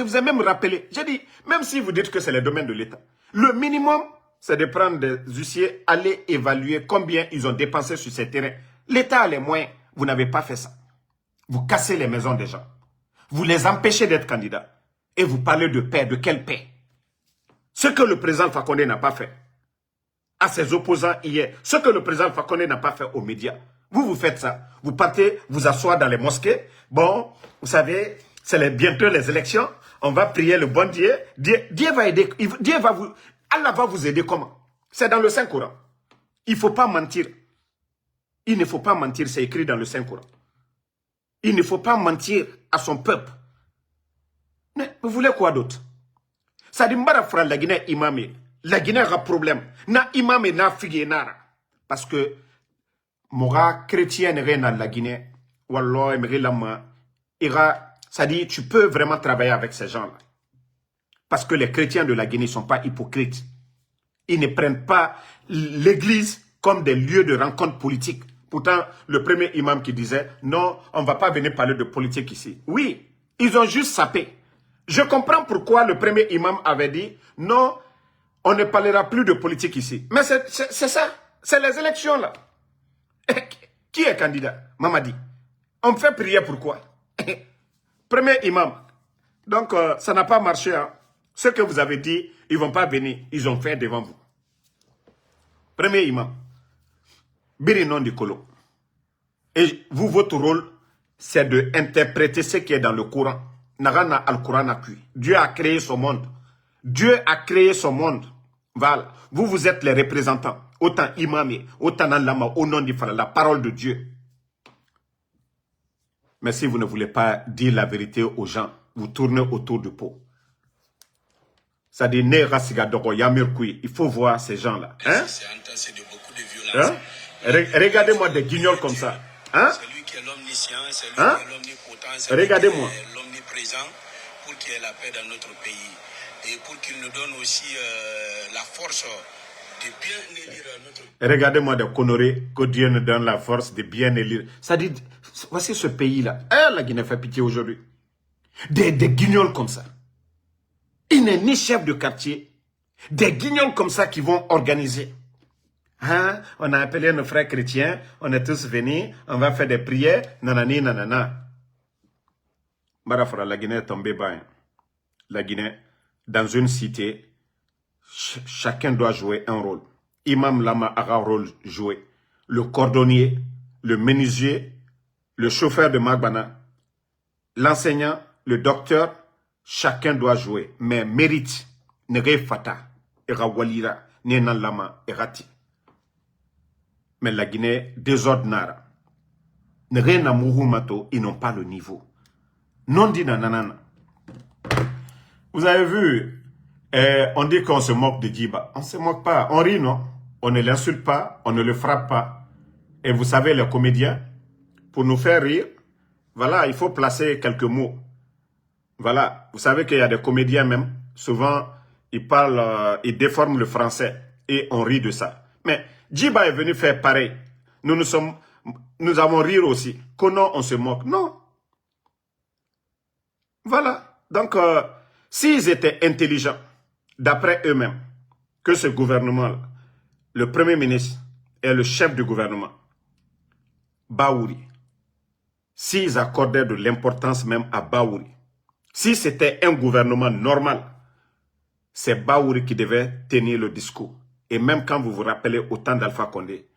vous ai même rappelé, j'ai dit, même si vous dites que c'est le domaine de l'État, le minimum, c'est de prendre des huissiers, aller évaluer combien ils ont dépensé sur ces terrains. L'État a les moyens. Vous n'avez pas fait ça. Vous cassez les maisons des gens. Vous les empêchez d'être candidats. Et vous parlez de paix. De quelle paix? Ce que le président Fakonde n'a pas fait à ses opposants hier, ce que le président Fakonde n'a pas fait aux médias. Vous faites ça. Vous partez, vous asseoir dans les mosquées. Bon, vous savez, c'est bientôt les élections. On va prier le bon Dieu. Dieu va aider. Dieu va vous... Allah va vous aider comment? C'est dans le Saint-Coran. Il ne faut pas mentir. Il ne faut pas mentir, c'est écrit dans le Saint-Coran. Il ne faut pas mentir à son peuple. Mais vous voulez quoi d'autre? Ça dit, la Guinée imamé. La Guinée a un problème. Na imamé, na figue, nara. Parce que, mora chrétien n'est dans la Guinée. Wallah, ça dit, tu peux vraiment travailler avec ces gens-là. Parce que les chrétiens de la Guinée ne sont pas hypocrites. Ils ne prennent pas l'église comme des lieux de rencontre politique. Pourtant, le premier imam qui disait, non, on ne va pas venir parler de politique ici. Oui, ils ont juste sapé. Je comprends pourquoi le premier imam avait dit, non, on ne parlera plus de politique ici. Mais c'est ça, c'est les élections là. Qui est candidat? Mamadi. On me fait prier pourquoi? Premier imam. Donc, ça n'a pas marché. Hein. Ce que vous avez dit, ils ne vont pas venir. Ils ont fait devant vous. Premier imam. Birinon du Kolo. Et vous, votre rôle, c'est d'interpréter ce qui est dans le Coran. Narana al-Coran a cuit. Dieu a créé son monde. Dieu a créé son monde. Voilà. Vous, vous êtes les représentants. Autant imamé, autant lama, au nom du la parole de Dieu. Mais si vous ne voulez pas dire la vérité aux gens, vous tournez autour du pot. Ça dit, il faut voir ces gens-là. Hein? C'est de beaucoup de violence. Hein? Regardez-moi des guignols comme ça. Hein? C'est lui qui est l'omniscient, c'est lui Hein? qui est l'omnipotent, c'est lui Regardez-moi. qui est l'omniprésent pour qu'il y ait la paix dans notre pays. Et pour qu'il nous donne aussi la force de bien élire notre pays. Regardez-moi de conneries que Dieu nous donne la force de bien élire. Ça dit, voici ce pays-là. La Guinée fait pitié aujourd'hui. Des guignols comme ça. Il n'est ni chef de quartier. Des guignols comme ça qui vont organiser. Hein? On a appelé nos frères chrétiens, on est tous venus, on va faire des prières, nanani, nanana. Marafra, la Guinée est tombée bas. La Guinée, dans une cité, chacun doit jouer un rôle. Imam Lama a un rôle joué. Le cordonnier, le menuisier, le chauffeur de Magbana, l'enseignant, le docteur, chacun doit jouer. Mais mérite, nere fata, era walira, nenan lama, erati. Mais la Guinée, désordre nara. Nere na muhumato, ils n'ont pas le niveau. Non dit nanana. Vous avez vu, on dit qu'on se moque de Djiba. On ne se moque pas, on rit, non? On ne l'insulte pas, on ne le frappe pas. Et vous savez, les comédiens, pour nous faire rire, voilà, il faut placer quelques mots. Voilà, vous savez qu'il y a des comédiens même, souvent, ils parlent, ils déforment le français et on rit de ça. Mais Djiba est venu faire pareil. Nous avons rire aussi. Comment on se moque? Non. Voilà. Donc, s'ils étaient intelligents, d'après eux-mêmes, que ce gouvernement-là, le Premier ministre et le chef du gouvernement, Baouri, s'ils accordaient de l'importance même à Baouri, si c'était un gouvernement normal, c'est Baouri qui devait tenir le discours. Et même quand vous vous rappelez au temps d'Alpha Condé,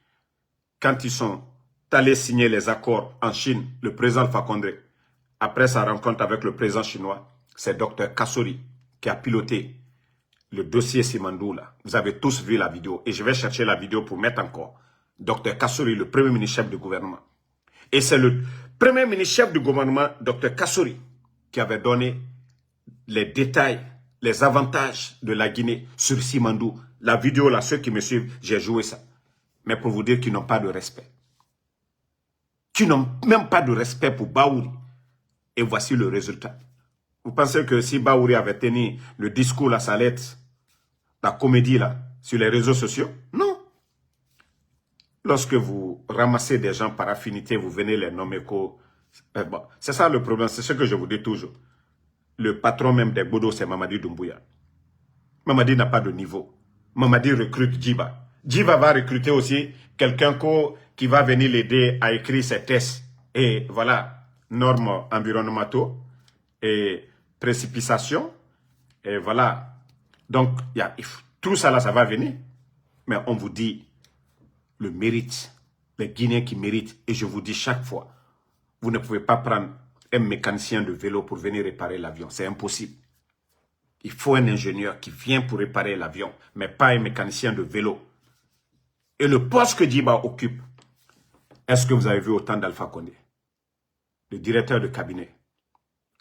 quand ils sont allés signer les accords en Chine, le président Alpha Condé, après sa rencontre avec le président chinois, c'est Dr Kassori qui a piloté le dossier Simandou là. Vous avez tous vu la vidéo et je vais chercher la vidéo pour mettre encore. Dr Kassori, le premier ministre chef du gouvernement. Et c'est le premier ministre chef du gouvernement, Dr Kassori, qui avait donné les détails, les avantages de la Guinée sur Simandou. La vidéo là, ceux qui me suivent, j'ai joué ça. Mais pour vous dire qu'ils n'ont pas de respect. Qu'ils n'ont même pas de respect pour Baouri. Et voici le résultat. Vous pensez que si Baouri avait tenu le discours à sa lettre, la comédie là, sur les réseaux sociaux? Non. Lorsque vous ramassez des gens par affinité, vous venez les nommer bon, c'est ça le problème, c'est ce que je vous dis toujours. Le patron même des Bodo, c'est Mamadi Doumbouya. Mamadi n'a pas de niveau. Mamadi recrute Djiba. Djiba va recruter aussi quelqu'un qui va venir l'aider à écrire ses tests. Et voilà, normes environnementaux et précipitation. Et voilà. Donc, tout ça là, ça va venir. Mais on vous dit le mérite, les Guinéens qui méritent. Et je vous dis chaque fois, vous ne pouvez pas prendre un mécanicien de vélo pour venir réparer l'avion. C'est impossible. Il faut un ingénieur qui vient pour réparer l'avion, mais pas un mécanicien de vélo. Et le poste que Djiba occupe, est-ce que vous avez vu au temps d'Alpha Condé? Le directeur de cabinet.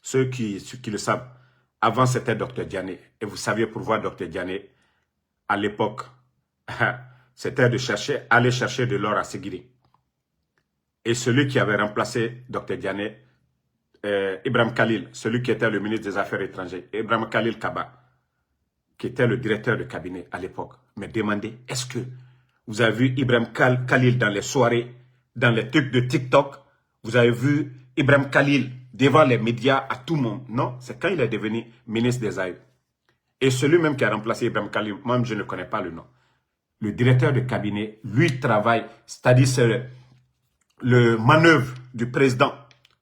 Ceux qui le savent, avant c'était Dr Diané. Et vous saviez pourquoi Dr Diané, à l'époque, c'était aller chercher de l'or à Séguiri. Et celui qui avait remplacé Dr Diané, Ibrahim Khalil, celui qui était le ministre des Affaires étrangères, Ibrahim Khalil Kaba, qui était le directeur de cabinet à l'époque, me demandait, est-ce que vous avez vu Ibrahim Khalil dans les soirées, dans les trucs de TikTok? Vous avez vu Ibrahim Khalil devant les médias à tout le monde? Non, c'est quand il est devenu ministre des Affaires. Et celui même qui a remplacé Ibrahim Khalil, moi je ne connais pas le nom. Le directeur de cabinet, lui travaille, c'est-à-dire c'est le manœuvre du président.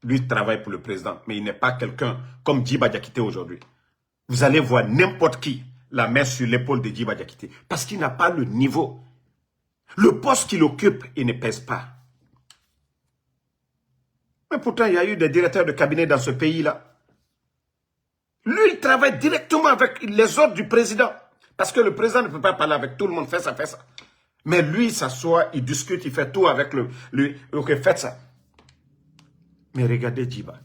Lui travaille pour le président, mais il n'est pas quelqu'un comme Djiba Diakité aujourd'hui. Vous allez voir n'importe qui la main sur l'épaule de Djiba Diakité, parce qu'il n'a pas le niveau. Le poste qu'il occupe, il ne pèse pas. Mais pourtant, il y a eu des directeurs de cabinet dans ce pays-là. Lui, il travaille directement avec les ordres du président. Parce que le président ne peut pas parler avec tout le monde, fait ça. Mais lui, il s'assoit, il discute, il fait tout avec lui. Ok, faites ça. Mais regardez Djiba.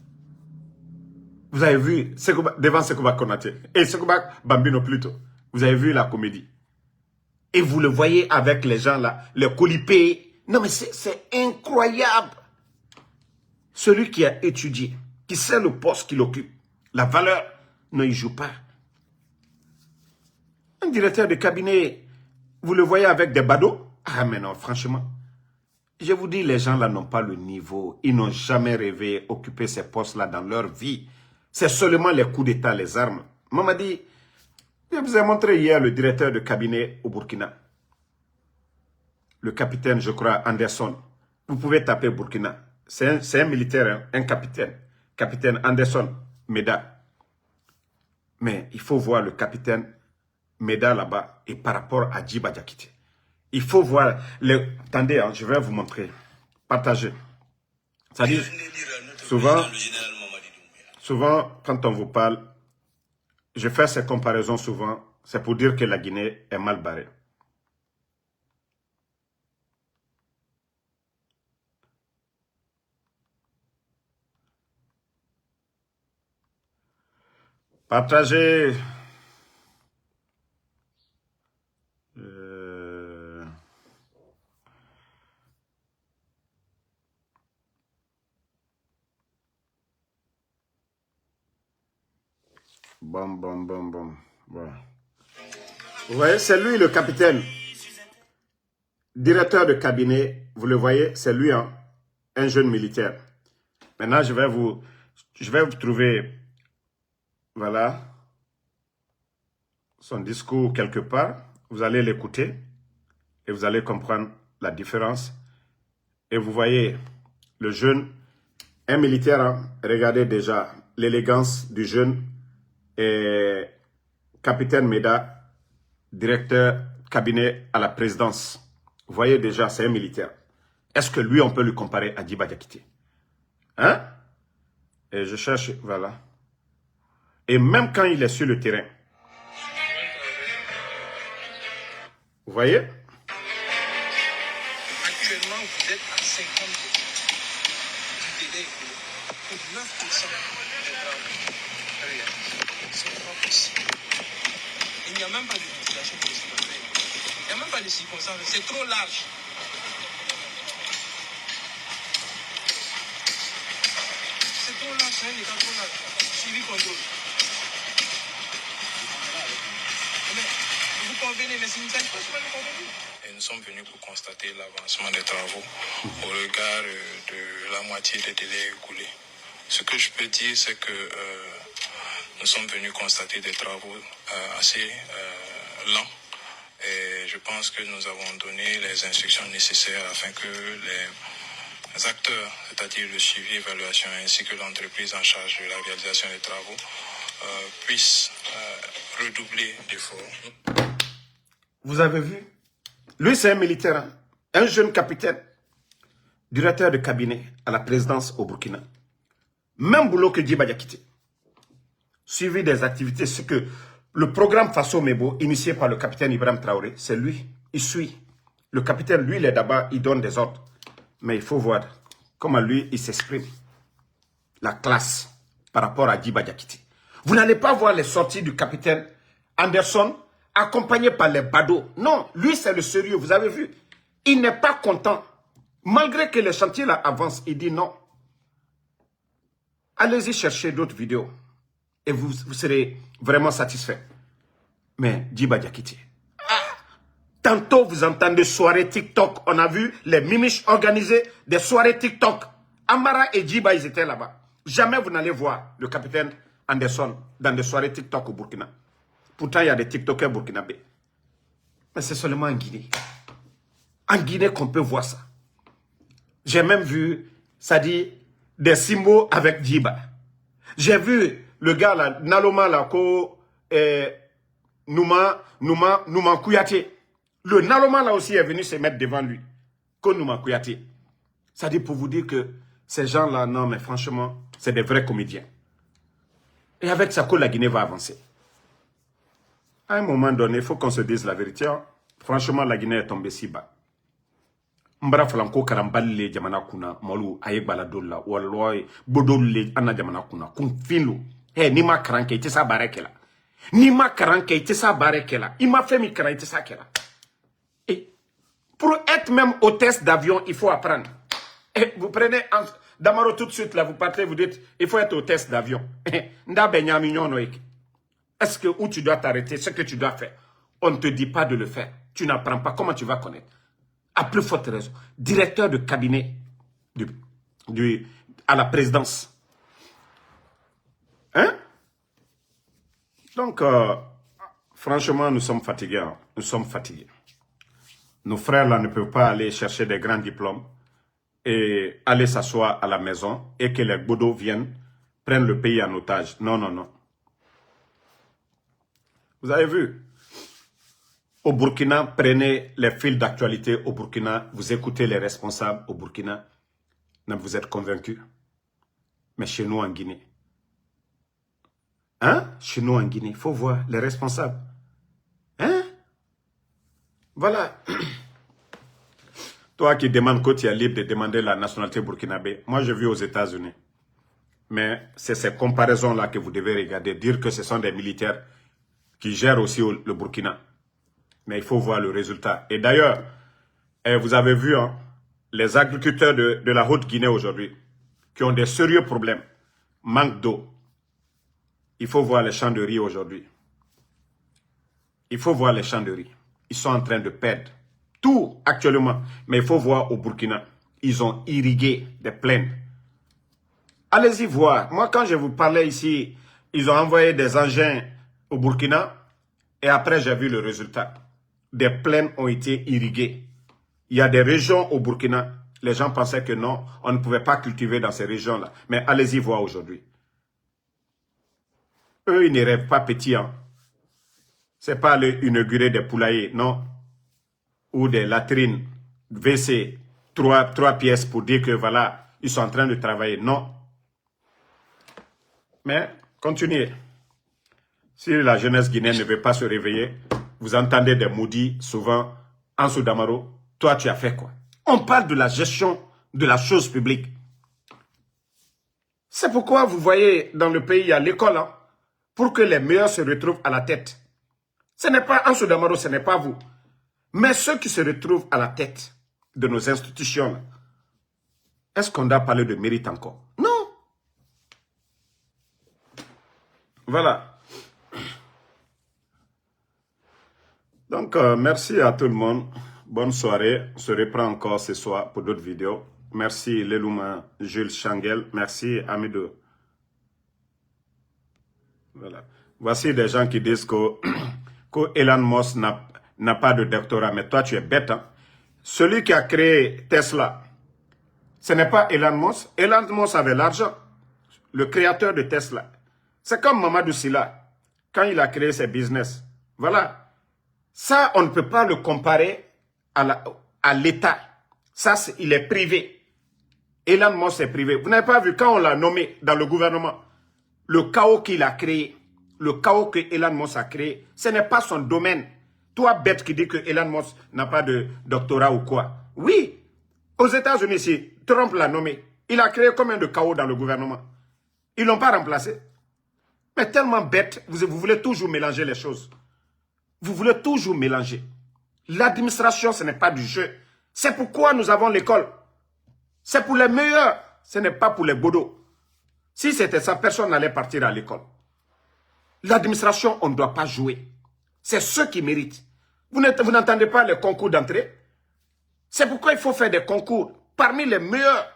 Vous avez vu devant Sekouba Konaté et Sekouba Bambino plutôt. Vous avez vu la comédie. Et vous le voyez avec les gens là, les colipés. Non mais c'est incroyable. Celui qui a étudié, qui sait le poste qu'il occupe, la valeur, non, il ne joue pas. Un directeur de cabinet, vous le voyez avec des badauds? Ah mais non, franchement. Je vous dis, les gens là n'ont pas le niveau. Ils n'ont jamais rêvé occuper ces postes-là dans leur vie. C'est seulement les coups d'État, les armes. Maman dit, je vous ai montré hier le directeur de cabinet au Burkina. Le capitaine, je crois, Anderson. Vous pouvez taper Burkina. C'est un militaire, hein, un capitaine. Capitaine Anderson Meda. Mais il faut voir le capitaine Meda là-bas et par rapport à Djiba Diakité. Il faut voir... Attendez, hein, je vais vous montrer. Partagez. C'est-à-dire, souvent, quand on vous parle, je fais ces comparaisons souvent, c'est pour dire que la Guinée est mal barrée. Partagez. Bon. Voilà. Vous voyez, c'est lui le capitaine. Directeur de cabinet, vous le voyez, c'est lui, hein, un jeune militaire. Maintenant, je vais vous trouver, voilà, son discours quelque part. Vous allez l'écouter et vous allez comprendre la différence. Et vous voyez, le jeune, un militaire, hein, regardez déjà l'élégance du jeune et capitaine Meda, directeur cabinet à la présidence. Vous voyez déjà, c'est un militaire. Est-ce que lui, on peut lui comparer à Djiba Diakité? Hein? Et je cherche, voilà. Et même quand il est sur le terrain. Vous voyez? Actuellement, vous êtes à 50% du délai pour 9% des travaux. C'est pas possible. Il n'y a même pas de liquidation possible. Il n'y a même pas de circonstances. C'est trop large. C'est trop large, c'est un état trop large. Suivi contrôle. Mais vous convenez, mais si vous ne savez pas, je vais vous convenir. Et nous sommes venus pour constater l'avancement des travaux au regard de la moitié des délais écoulés. Ce que je peux dire, c'est que nous sommes venus constater des travaux assez lents. Et je pense que nous avons donné les instructions nécessaires afin que les acteurs, c'est-à-dire le suivi, évaluation ainsi que l'entreprise en charge de la réalisation des travaux, puissent redoubler d'efforts. Vous avez vu? Lui, c'est un militaire, hein? Un jeune capitaine, directeur de cabinet à la présidence au Burkina. Même boulot que Djiba Diakité. Suivi des activités, ce que le programme Faso Mebo, initié par le capitaine Ibrahim Traoré, c'est lui. Il suit. Le capitaine, lui, il est d'abord, il donne des ordres. Mais il faut voir comment lui, il s'exprime. La classe par rapport à Djiba Diakité. Vous n'allez pas voir les sorties du capitaine Anderson accompagné par les badauds. Non, lui, c'est le sérieux. Vous avez vu? Il n'est pas content. Malgré que les chantiers là avancent, il dit non. Allez-y chercher d'autres vidéos. Et vous serez vraiment satisfait. Mais Djiba Diakité. Tantôt, vous entendez soirées TikTok. On a vu les mimiches organiser des soirées TikTok. Amara et Djiba, ils étaient là-bas. Jamais vous n'allez voir le capitaine Anderson dans des soirées TikTok au Burkina. Pourtant, il y a des TikTokers burkinabés. Mais c'est seulement en Guinée. En Guinée qu'on peut voir ça. J'ai même vu, ça dit, des symboles avec Djiba. J'ai vu le gars là, Naloma là, Nouman Kouyaté. Le Naloma là aussi est venu se mettre devant lui. Ko Nouman Kouyaté. Ça dit pour vous dire que ces gens-là, non mais franchement, c'est des vrais comédiens. Et avec ça, la Guinée va avancer. À un moment donné, il faut qu'on se dise la vérité. Hein. Franchement, la Guinée est tombée si bas. Mbara Flanko Karambali le jamana kuna molu aye baladola wallahi bodol le ana jamana kuna kun finlo ni ma karanke ite sa barekela ni ma karanke ite sa barekela il m'a fait mi karan ite sa kela et pour être même hôtesse d'avion il faut apprendre et vous prenez Damaro tout de suite là vous partez vous dites il faut être hôtesse d'avion nda benyamignon noik est-ce que où tu dois t'arrêter ce que tu dois faire on ne te dit pas de le faire tu n'apprends pas comment tu vas connaître. À plus forte raison, directeur de cabinet à la présidence. Hein? Donc, franchement, nous sommes fatigués. Hein? Nous sommes fatigués. Nos frères là ne peuvent pas aller chercher des grands diplômes et aller s'asseoir à la maison et que les Bodo viennent prendre le pays en otage. Non, non, non. Vous avez vu? Au Burkina, prenez les fils d'actualité au Burkina, vous écoutez les responsables au Burkina, vous êtes convaincus. Mais chez nous en Guinée, hein? Chez nous en Guinée, il faut voir les responsables. Hein? Voilà. Toi qui demandes que tu es libre de demander la nationalité burkinabé, moi je vis aux États-Unis. Mais c'est ces comparaisons-là que vous devez regarder, dire que ce sont des militaires qui gèrent aussi le Burkina. Mais il faut voir le résultat. Et d'ailleurs, vous avez vu hein, les agriculteurs de la Haute-Guinée aujourd'hui qui ont des sérieux problèmes. Manque d'eau. Il faut voir les champs de riz aujourd'hui. Il faut voir les champs de riz. Ils sont en train de perdre tout actuellement. Mais il faut voir au Burkina. Ils ont irrigué des plaines. Allez-y voir. Moi, quand je vous parlais ici, ils ont envoyé des engins au Burkina. Et après, j'ai vu le résultat. Des plaines ont été irriguées. Il y a des régions au Burkina, les gens pensaient que non, on ne pouvait pas cultiver dans ces régions-là. Mais allez-y voir aujourd'hui. Eux, ils ne rêvent pas petit. Hein. Ce n'est pas aller inaugurer des poulaillers, non. Ou des latrines, WC, trois pièces pour dire que voilà, ils sont en train de travailler. Non. Mais, continuez. Si la jeunesse guinéenne ne veut pas se réveiller, vous entendez des maudits souvent, Ansou Damaro, toi tu as fait quoi? On parle de la gestion de la chose publique. C'est pourquoi vous voyez dans le pays, il y a l'école, hein, pour que les meilleurs se retrouvent à la tête. Ce n'est pas Ansou Damaro, ce n'est pas vous. Mais ceux qui se retrouvent à la tête de nos institutions, est-ce qu'on doit parler de mérite encore? Non. Voilà. Donc, merci à tout le monde. Bonne soirée. On se reprend encore ce soir pour d'autres vidéos. Merci Lelouma, Jules Changel. Merci Amidou. Voilà. Voici des gens qui disent que Elon Musk n'a pas de doctorat. Mais toi, tu es bête. Hein? Celui qui a créé Tesla, ce n'est pas Elon Musk. Elon Musk avait l'argent. Le créateur de Tesla. C'est comme Mamadou Sylla, quand il a créé ses business. Voilà. Ça, on ne peut pas le comparer à l'État. Ça, il est privé. Elon Musk est privé. Vous n'avez pas vu quand on l'a nommé dans le gouvernement, le chaos qu'il a créé, le chaos que Elon Musk a créé, ce n'est pas son domaine. Toi, bête qui dit que Elon Musk n'a pas de doctorat ou quoi. Oui, aux États-Unis, si Trump l'a nommé, il a créé combien de chaos dans le gouvernement? Ils ne l'ont pas remplacé. Mais tellement bête, vous voulez toujours mélanger les choses. Vous voulez toujours mélanger. L'administration, ce n'est pas du jeu. C'est pourquoi nous avons l'école. C'est pour les meilleurs. Ce n'est pas pour les bodos. Si c'était ça, personne n'allait partir à l'école. L'administration, on ne doit pas jouer. C'est ceux qui méritent. Vous n'entendez pas les concours d'entrée? C'est pourquoi il faut faire des concours parmi les meilleurs.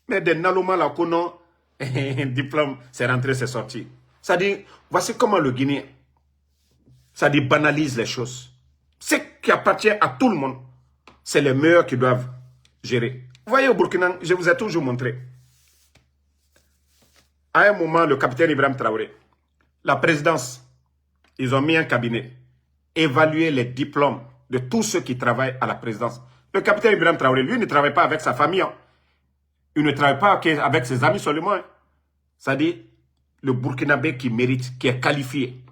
Mais des Naloma là qu'on a un diplôme, c'est rentré, c'est sorti. Ça dit, voici comment le Guinéen, ça dit, banalise les choses. Ce qui appartient à tout le monde, c'est les meilleurs qui doivent gérer. Vous voyez au Burkina, je vous ai toujours montré. À un moment, le capitaine Ibrahim Traoré, la présidence, ils ont mis un cabinet, évaluer les diplômes de tous ceux qui travaillent à la présidence. Le capitaine Ibrahim Traoré, lui, ne travaille pas avec sa famille. Hein. Il ne travaille pas avec ses amis seulement. Hein. Ça dit, le Burkinabé qui mérite, qui est qualifié.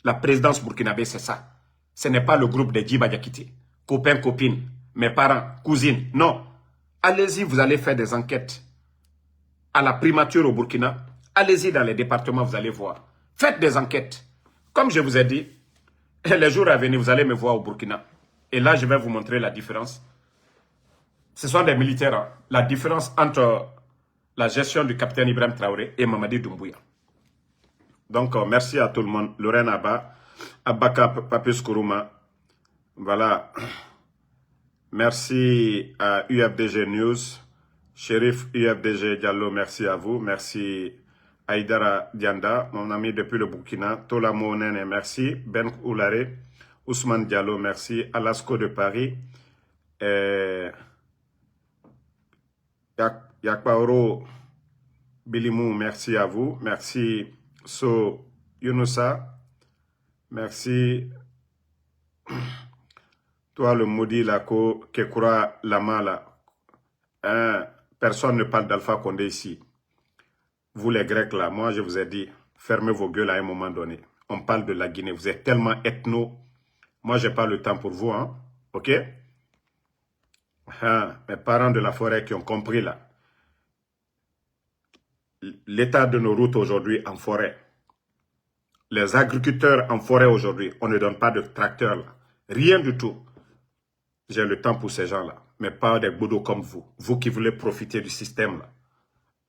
La présidence burkinabé, c'est ça. Ce n'est pas le groupe des Djiba Diakité. Copains, copines, mes parents, cousines. Non. Allez-y, vous allez faire des enquêtes à la primature au Burkina. Allez-y dans les départements, vous allez voir. Faites des enquêtes. Comme je vous ai dit, les jours à venir, vous allez me voir au Burkina. Et là, je vais vous montrer la différence. Ce sont des militaires. Hein. La différence entre la gestion du capitaine Ibrahim Traoré et Mamadi Doumbouya. Donc, merci à tout le monde. Lorraine Abba, Abaka Papus Kourouma. Voilà. Merci à UFDG News. Shérif UFDG Diallo, merci à vous. Merci Aïdara Dianda, mon ami depuis le Burkina. Tola Mounene, merci. Ben Oulare. Ousmane Diallo, merci. Alasco de Paris. Yakpaoro Bilimou, merci à vous. Merci So Yunusa. Merci. Toi, le maudit Lako, Kekura Lamala. Hein, personne ne parle d'Alpha Condé ici. Vous les Grecs là, moi je vous ai dit, fermez vos gueules à un moment donné. On parle de la Guinée, vous êtes tellement ethno. Moi je n'ai pas le temps pour vous, hein. Ok? Hein, mes parents de la forêt qui ont compris là. L'état de nos routes aujourd'hui en forêt. Les agriculteurs en forêt aujourd'hui, on ne donne pas de tracteurs là. Rien du tout. J'ai le temps pour ces gens-là. Mais pas des boudots comme vous. Vous qui voulez profiter du système là.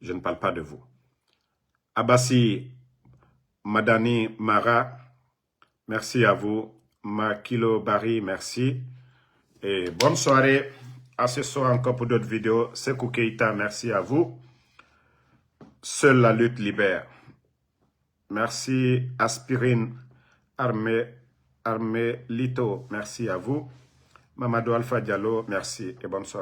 Je ne parle pas de vous. Abassi Madani Mara, merci à vous. Makilo Bari, merci. Et bonne soirée. À ce soir encore pour d'autres vidéos. Sekou Keïta, merci à vous. Seule la lutte libère. Merci Aspirine Armé Lito, merci à vous. Mamadou Alpha Diallo, merci et bonne soirée.